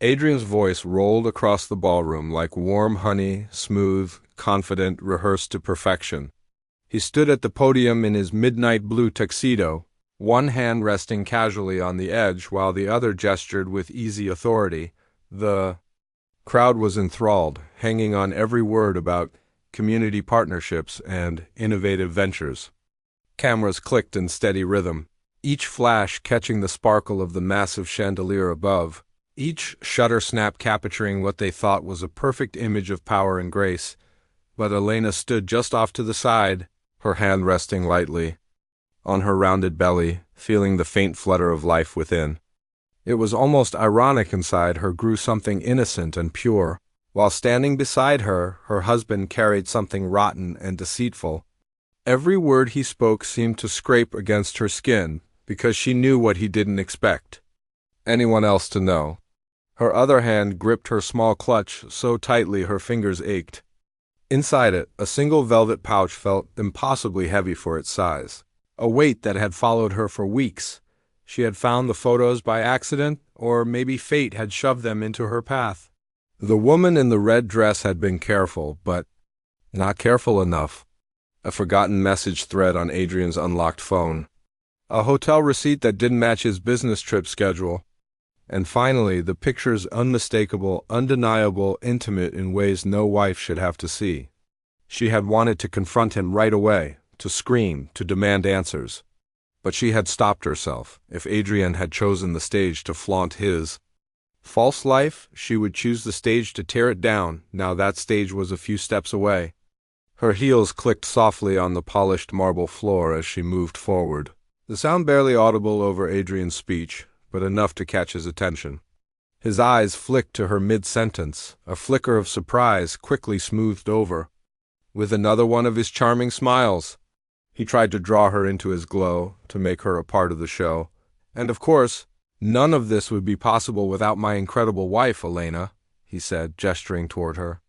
Adrian's voice rolled across the ballroom like warm honey, smooth, confident, rehearsed to perfection. He stood at the podium in his midnight blue tuxedo, one hand resting casually on the edge while the other gestured with easy authority. The crowd was enthralled, hanging on every word about community partnerships and innovative ventures. Cameras clicked in steady rhythm, each flash catching the sparkle of the massive chandelier above, each shutter snap capturing what they thought was a perfect image of power and grace. But Elena stood just off to the side, her hand resting lightly on her rounded belly, feeling the faint flutter of life within. It was almost ironic. Inside her grew something innocent and pure, while standing beside her, her husband carried something rotten and deceitful. Every word he spoke seemed to scrape against her skin, because she knew what he didn't expect anyone else to know. Her other hand gripped her small clutch so tightly her fingers ached. Inside it, a single velvet pouch felt impossibly heavy for its size, a weight that had followed her for weeks. She had found the photos by accident, or maybe fate had shoved them into her path. The woman in the red dress had been careful, but not careful enough. A forgotten message thread on Adrian's unlocked phone. A hotel receipt that didn't match his business trip schedule. And finally, the pictures unmistakable, undeniable, intimate in ways no wife should have to see. She had wanted to confront him right away, to scream, to demand answers. But she had stopped herself. If Adrian had chosen the stage to flaunt his false life, she would choose the stage to tear it down. Now that stage was a few steps away. Her heels clicked softly on the polished marble floor as she moved forward. The sound barely audible over Adrian's speech, but enough to catch his attention. His eyes flicked to her mid-sentence, a flicker of surprise quickly smoothed over with another one of his charming smiles. He tried to draw her into his glow, to make her a part of the show. And of course, none of this would be possible without my incredible wife, Elena, he said, gesturing toward her.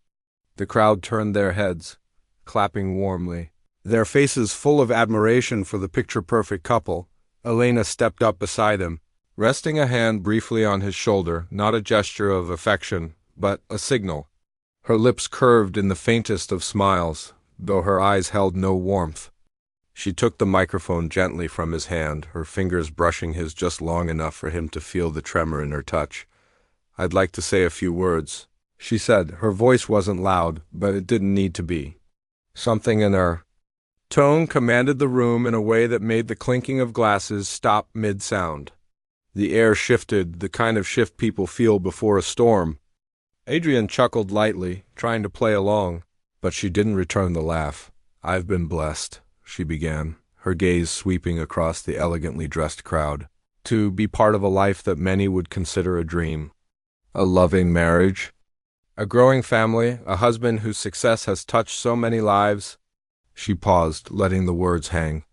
The crowd turned their heads, clapping warmly, their faces full of admiration for the picture-perfect couple. Elena stepped up beside him, resting a hand briefly on his shoulder, not a gesture of affection, but a signal. Her lips curved in the faintest of smiles, though her eyes held no warmth. She took the microphone gently from his hand, her fingers brushing his just long enough for him to feel the tremor in her touch. "I'd like to say a few words," she said. Her voice wasn't loud, but it didn't need to be. Something in her tone commanded the room in a way that made the clinking of glasses stop mid-sound. The air shifted, the kind of shift people feel before a storm. Adrian chuckled lightly, trying to play along, but she didn't return the laugh. "I've been blessed," she began, her gaze sweeping across the elegantly dressed crowd, "to be part of a life that many would consider a dream. A loving marriage, a growing family, a husband whose success has touched so many lives." She paused, letting the words hang.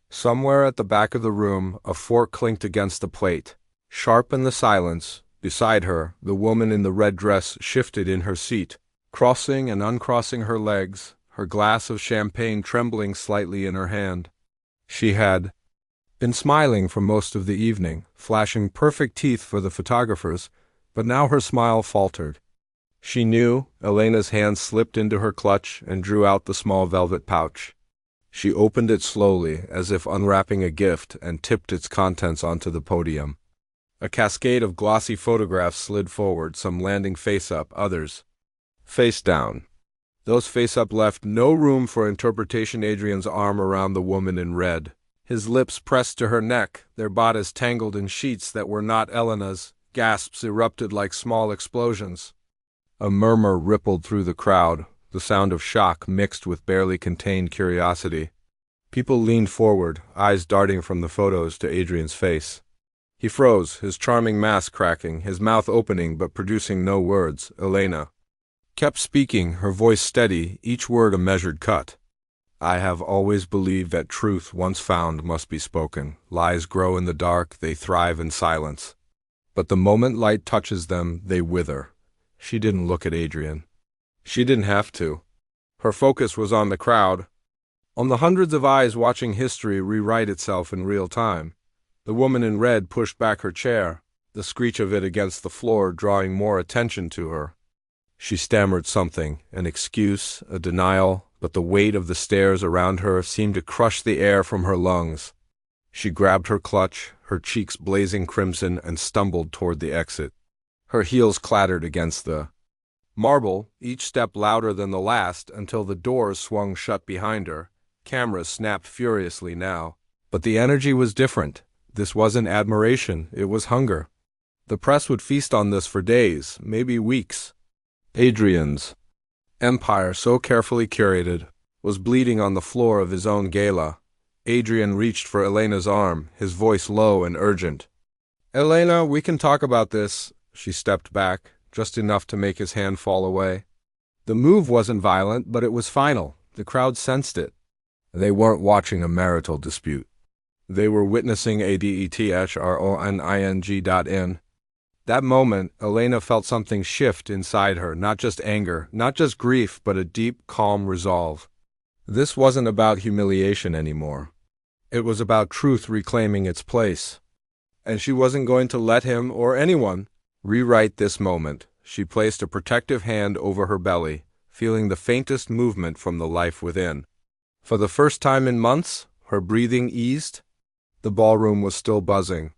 Somewhere at the back of the room, a fork clinked against the plate. Sharp in the silence, beside her, the woman in the red dress shifted in her seat, crossing and uncrossing her legs, her glass of champagne trembling slightly in her hand. She had been smiling for most of the evening, flashing perfect teeth for the photographers, but now her smile faltered. She knew. Elena's hand slipped into her clutch and drew out the small velvet pouch. She opened it slowly, as if unwrapping a gift, and tipped its contents onto the podium. A cascade of glossy photographs slid forward, some landing face-up, others face down. Those face-up left no room for interpretation. Adrian's arm around the woman in red, his lips pressed to her neck, their bodies tangled in sheets that were not Elena's. Gasps erupted like small explosions. A murmur rippled through the crowd, the sound of shock mixed with barely contained curiosity. People leaned forward, eyes darting from the photos to Adrian's face. He froze, his charming mask cracking, his mouth opening but producing no words. Elena kept speaking, her voice steady, each word a measured cut. "I have always believed that truth once found must be spoken. Lies grow in the dark, they thrive in silence. But the moment light touches them, they wither." She didn't look at Adrian. She didn't have to. Her focus was on the crowd, on the hundreds of eyes watching history rewrite itself in real time. The woman in red pushed back her chair, the screech of it against the floor drawing more attention to her. She stammered something, an excuse, a denial, but the weight of the stairs around her seemed to crush the air from her lungs. She grabbed her clutch, her cheeks blazing crimson, and stumbled toward the exit. Her heels clattered against the marble, each step louder than the last, until the doors swung shut behind her. Cameras snapped furiously now. But the energy was different. This wasn't admiration, it was hunger. The press would feast on this for days, maybe weeks. Adrian's empire, so carefully curated, was bleeding on the floor of his own gala. Adrian reached for Elena's arm, his voice low and urgent. "Elena, we can talk about this." She stepped back, just enough to make his hand fall away. The move wasn't violent, but it was final. The crowd sensed it. They weren't watching a marital dispute. They were witnessing a Detroning.in. That moment, Elena felt something shift inside her, not just anger, not just grief, but a deep, calm resolve. This wasn't about humiliation anymore. It was about truth reclaiming its place. And she wasn't going to let him, or anyone, rewrite this moment. She placed a protective hand over her belly, feeling the faintest movement from the life within. For the first time in months, her breathing eased. The ballroom was still buzzing.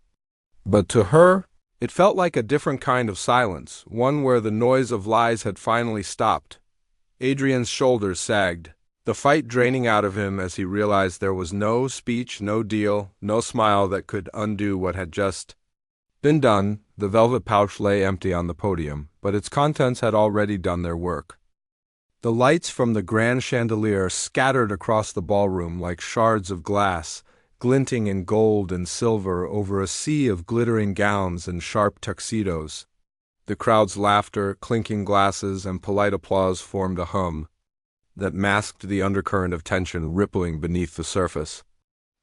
But to her, it felt like a different kind of silence, one where the noise of lies had finally stopped. Adrian's shoulders sagged, the fight draining out of him as he realized there was no speech, no deal, no smile that could undo what had just been done. The velvet pouch lay empty on the podium, but its contents had already done their work. The lights from the grand chandelier scattered across the ballroom like shards of glass, glinting in gold and silver over a sea of glittering gowns and sharp tuxedos. The crowd's laughter, clinking glasses, and polite applause formed a hum that masked the undercurrent of tension rippling beneath the surface.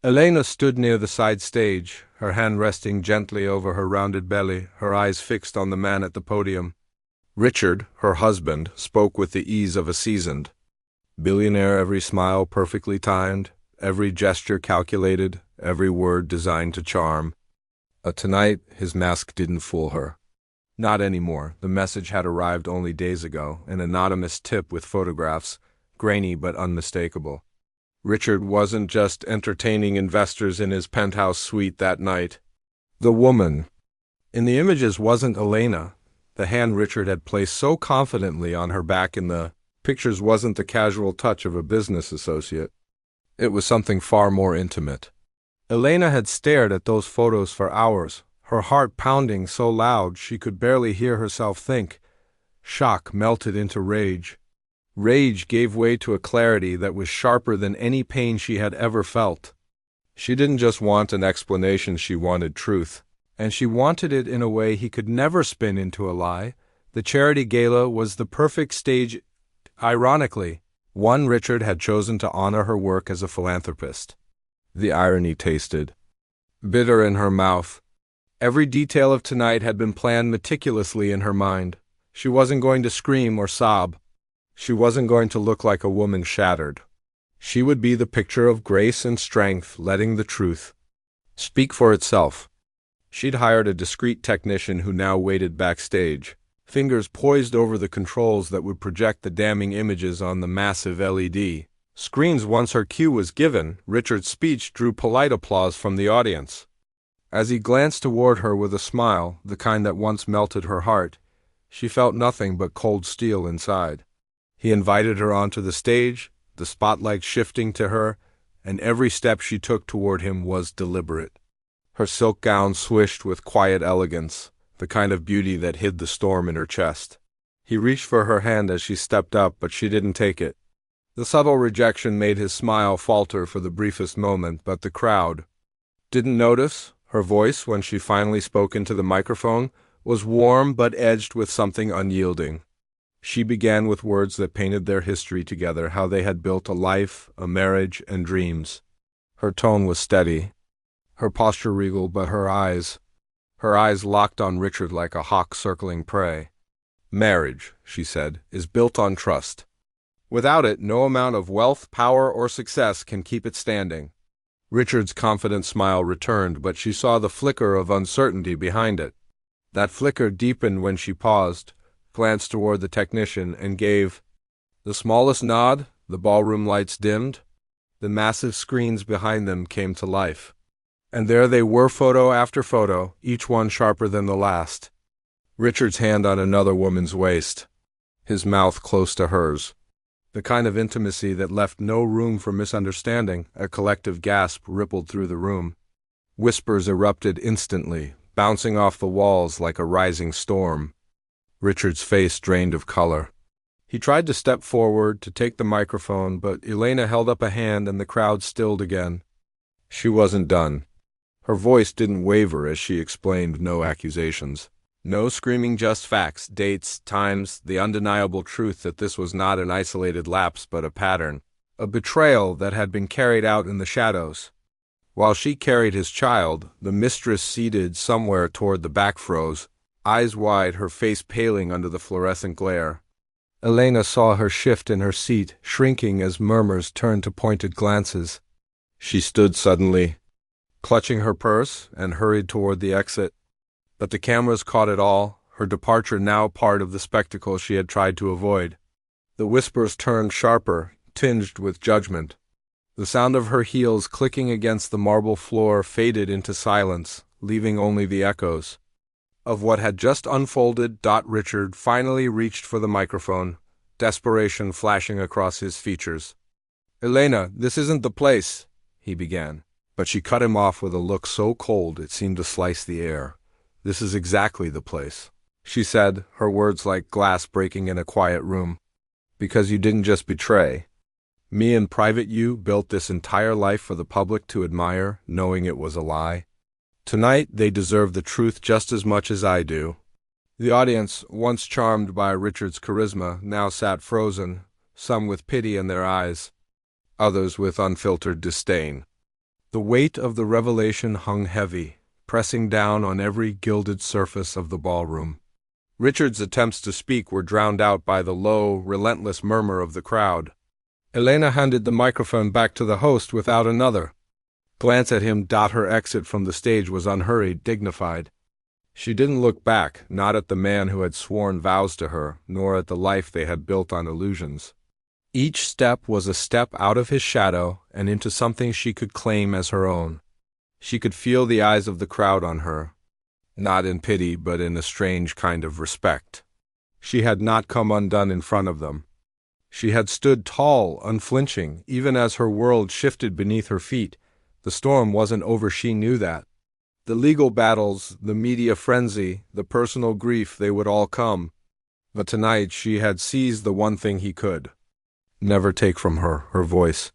Elena stood near the side stage, her hand resting gently over her rounded belly, her eyes fixed on the man at the podium. Richard, her husband, spoke with the ease of a seasoned billionaire, every smile perfectly timed, every gesture calculated, every word designed to charm. Tonight, his mask didn't fool her. Not anymore. The message had arrived only days ago, an anonymous tip with photographs, grainy but unmistakable. Richard wasn't just entertaining investors in his penthouse suite that night. The woman in the images wasn't Elena. The hand Richard had placed so confidently on her back in the pictures wasn't the casual touch of a business associate. It was something far more intimate. Elena had stared at those photos for hours, her heart pounding so loud she could barely hear herself think. Shock melted into rage. Rage gave way to a clarity that was sharper than any pain she had ever felt. She didn't just want an explanation, she wanted truth. And she wanted it in a way he could never spin into a lie. The charity gala was the perfect stage. Ironically, one Richard had chosen to honor her work as a philanthropist. The irony tasted bitter in her mouth. Every detail of tonight had been planned meticulously in her mind. She wasn't going to scream or sob. She wasn't going to look like a woman shattered. She would be the picture of grace and strength, letting the truth speak for itself. She'd hired a discreet technician who now waited backstage, fingers poised over the controls that would project the damning images on the massive LED screens. Once her cue was given, Richard's speech drew polite applause from the audience. As he glanced toward her with a smile, the kind that once melted her heart, she felt nothing but cold steel inside. He invited her onto the stage, the spotlight shifting to her, and every step she took toward him was deliberate. Her silk gown swished with quiet elegance, the kind of beauty that hid the storm in her chest. He reached for her hand as she stepped up, but she didn't take it. The subtle rejection made his smile falter for the briefest moment, but the crowd didn't notice. Her voice, when she finally spoke into the microphone, was warm but edged with something unyielding. She began with words that painted their history together, how they had built a life, a marriage, and dreams. Her tone was steady, her posture regal, but her eyes locked on Richard like a hawk circling prey. "Marriage," she said, "is built on trust. Without it, no amount of wealth, power, or success can keep it standing." Richard's confident smile returned, but she saw the flicker of uncertainty behind it. That flicker deepened when she paused, glanced toward the technician, and gave the smallest nod. The ballroom lights dimmed. The massive screens behind them came to life. And there they were, photo after photo, each one sharper than the last. Richard's hand on another woman's waist, his mouth close to hers. The kind of intimacy that left no room for misunderstanding. A collective gasp rippled through the room. Whispers erupted instantly, bouncing off the walls like a rising storm. Richard's face drained of color. He tried to step forward to take the microphone, but Elena held up a hand and the crowd stilled again. She wasn't done. Her voice didn't waver as she explained no accusations. No screaming, just facts, dates, times, the undeniable truth that this was not an isolated lapse but a pattern, a betrayal that had been carried out in the shadows. While she carried his child, the mistress seated somewhere toward the back froze, eyes wide, her face paling under the fluorescent glare. Elena saw her shift in her seat, shrinking as murmurs turned to pointed glances. She stood suddenly, clutching her purse, and hurried toward the exit. But the cameras caught it all, her departure now part of the spectacle she had tried to avoid. The whispers turned sharper, tinged with judgment. The sound of her heels clicking against the marble floor faded into silence, leaving only the echoes of what had just unfolded. Richard finally reached for the microphone, desperation flashing across his features. "Elena, this isn't the place," he began, but she cut him off with a look so cold it seemed to slice the air. "This is exactly the place," she said, her words like glass breaking in a quiet room. "Because you didn't just betray. Me in private, you built this entire life for the public to admire, knowing it was a lie. Tonight they deserve the truth just as much as I do." The audience, once charmed by Richard's charisma, now sat frozen, some with pity in their eyes, others with unfiltered disdain. The weight of the revelation hung heavy, pressing down on every gilded surface of the ballroom. Richard's attempts to speak were drowned out by the low, relentless murmur of the crowd. Elena handed the microphone back to the host without another glance at him. Her exit from the stage was unhurried, dignified. She didn't look back, not at the man who had sworn vows to her, nor at the life they had built on illusions. Each step was a step out of his shadow and into something she could claim as her own. She could feel the eyes of the crowd on her, not in pity but in a strange kind of respect. She had not come undone in front of them. She had stood tall, unflinching, even as her world shifted beneath her feet. The storm wasn't over, she knew that. The legal battles, the media frenzy, the personal grief, they would all come. But tonight she had seized the one thing he could never take from her, her voice.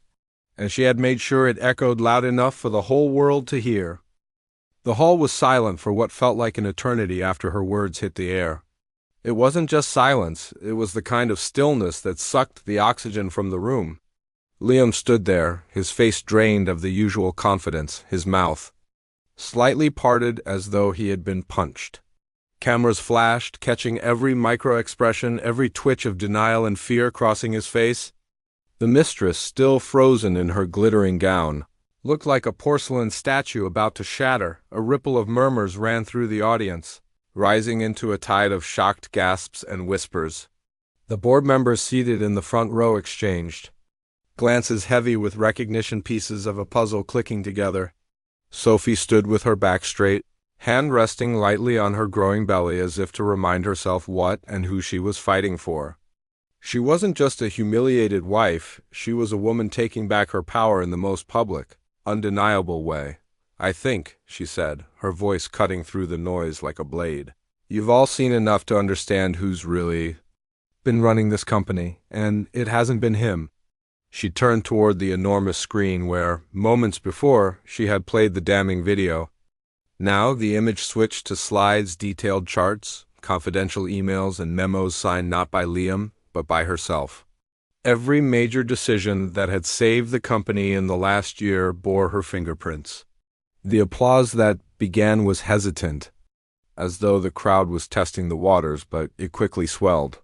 And she had made sure it echoed loud enough for the whole world to hear. The hall was silent for what felt like an eternity after her words hit the air. It wasn't just silence, it was the kind of stillness that sucked the oxygen from the room. Liam stood there, his face drained of the usual confidence, his mouth slightly parted as though he had been punched. Cameras flashed, catching every micro-expression, every twitch of denial and fear crossing his face. The mistress, still frozen in her glittering gown, looked like a porcelain statue about to shatter. A ripple of murmurs ran through the audience, rising into a tide of shocked gasps and whispers. The board members seated in the front row exchanged glances heavy with recognition, pieces of a puzzle clicking together. Sophie stood with her back straight, hand resting lightly on her growing belly as if to remind herself what and who she was fighting for. She wasn't just a humiliated wife, she was a woman taking back her power in the most public, undeniable way. "I think," she said, her voice cutting through the noise like a blade, "you've all seen enough to understand who's really been running this company, and it hasn't been him." She turned toward the enormous screen where, moments before, she had played the damning video. Now the image switched to slides, detailed charts, confidential emails, and memos signed not by Liam, but by herself. Every major decision that had saved the company in the last year bore her fingerprints. The applause that began was hesitant, as though the crowd was testing the waters, but it quickly swelled.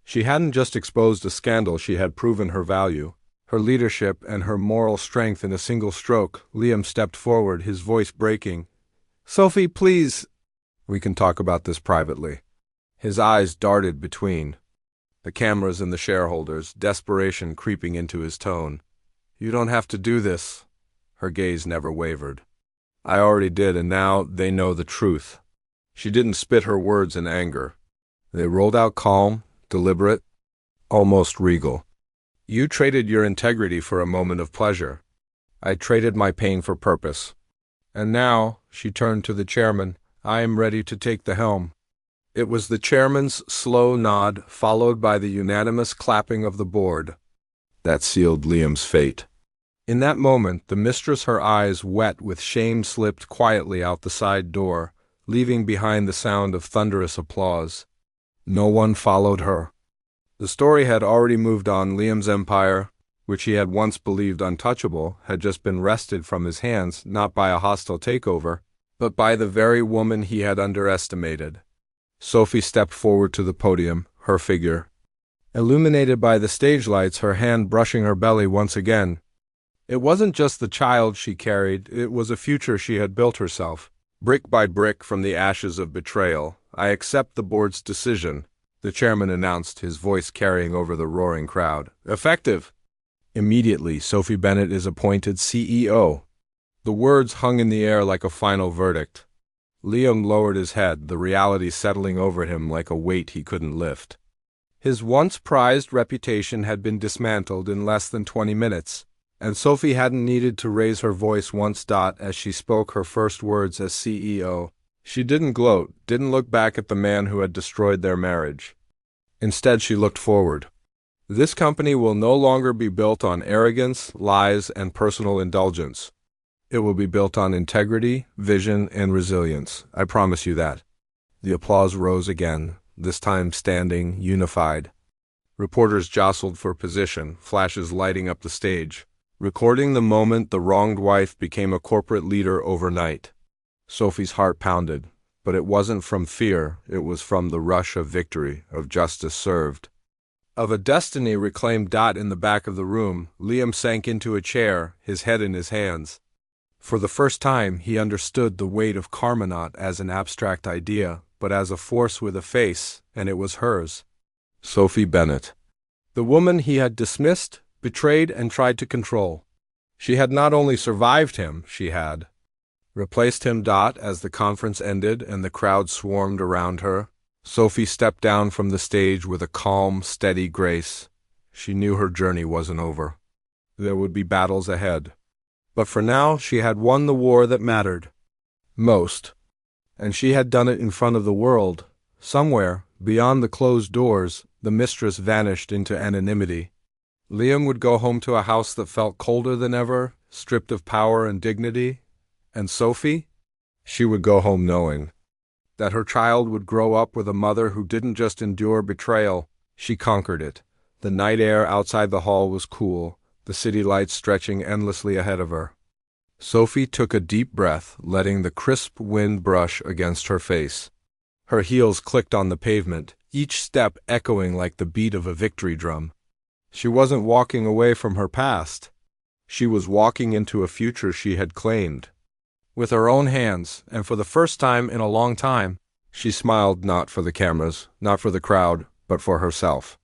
She hadn't just exposed a scandal, she had proven her value, her leadership, and her moral strength in a single stroke. Liam stepped forward, his voice breaking. "Sophie, please." We can talk about this privately. His eyes darted between the cameras and the shareholders, desperation creeping into his tone. You don't have to do this. Her gaze never wavered. I already did, and now they know the truth. She didn't spit her words in anger. They rolled out calm, deliberate, almost regal. You traded your integrity for a moment of pleasure. I traded my pain for purpose. And now, she turned to the chairman, I am ready to take the helm. It was the chairman's slow nod, followed by the unanimous clapping of the board. That sealed Liam's fate. In that moment, the mistress, her eyes wet with shame, slipped quietly out the side door, leaving behind the sound of thunderous applause. No one followed her. The story had already moved on. Liam's empire, which he had once believed untouchable, had just been wrested from his hands, not by a hostile takeover, but by the very woman he had underestimated. Sophie stepped forward to the podium, her figure illuminated by the stage lights, her hand brushing her belly once again. It wasn't just the child she carried, it was a future she had built herself, brick by brick from the ashes of betrayal. I accept the board's decision, the chairman announced, his voice carrying over the roaring crowd. Effective! Immediately, Sophie Bennett is appointed CEO. The words hung in the air like a final verdict. Liam lowered his head, the reality settling over him like a weight he couldn't lift. His once prized reputation had been dismantled in less than 20 minutes, and Sophie hadn't needed to raise her voice once. As she spoke her first words as CEO, she didn't gloat, didn't look back at the man who had destroyed their marriage. Instead, she looked forward. This company will no longer be built on arrogance, lies, and personal indulgence. It will be built on integrity, vision, and resilience. I promise you that. The applause rose again, this time standing, unified. Reporters jostled for position, flashes lighting up the stage, recording the moment the wronged wife became a corporate leader overnight. Sophie's heart pounded, but it wasn't from fear, it was from the rush of victory, of justice served, of a destiny reclaimed. In the back of the room, Liam sank into a chair, his head in his hands. For the first time, he understood the weight of karma not as an abstract idea, but as a force with a face, and it was hers. Sophie Bennett. The woman he had dismissed, betrayed, and tried to control. She had not only survived him, she had replaced him. As the conference ended and the crowd swarmed around her, Sophie stepped down from the stage with a calm, steady grace. She knew her journey wasn't over. There would be battles ahead. But for now, she had won the war that mattered most. And she had done it in front of the world. Somewhere, beyond the closed doors, the mistress vanished into anonymity. Liam would go home to a house that felt colder than ever, stripped of power and dignity. And Sophie? She would go home knowing that her child would grow up with a mother who didn't just endure betrayal, she conquered it. The night air outside the hall was cool, the city lights stretching endlessly ahead of her. Sophie took a deep breath, letting the crisp wind brush against her face. Her heels clicked on the pavement, each step echoing like the beat of a victory drum. She wasn't walking away from her past. She was walking into a future she had claimed. With her own hands, and for the first time in a long time, she smiled, not for the cameras, not for the crowd, but for herself.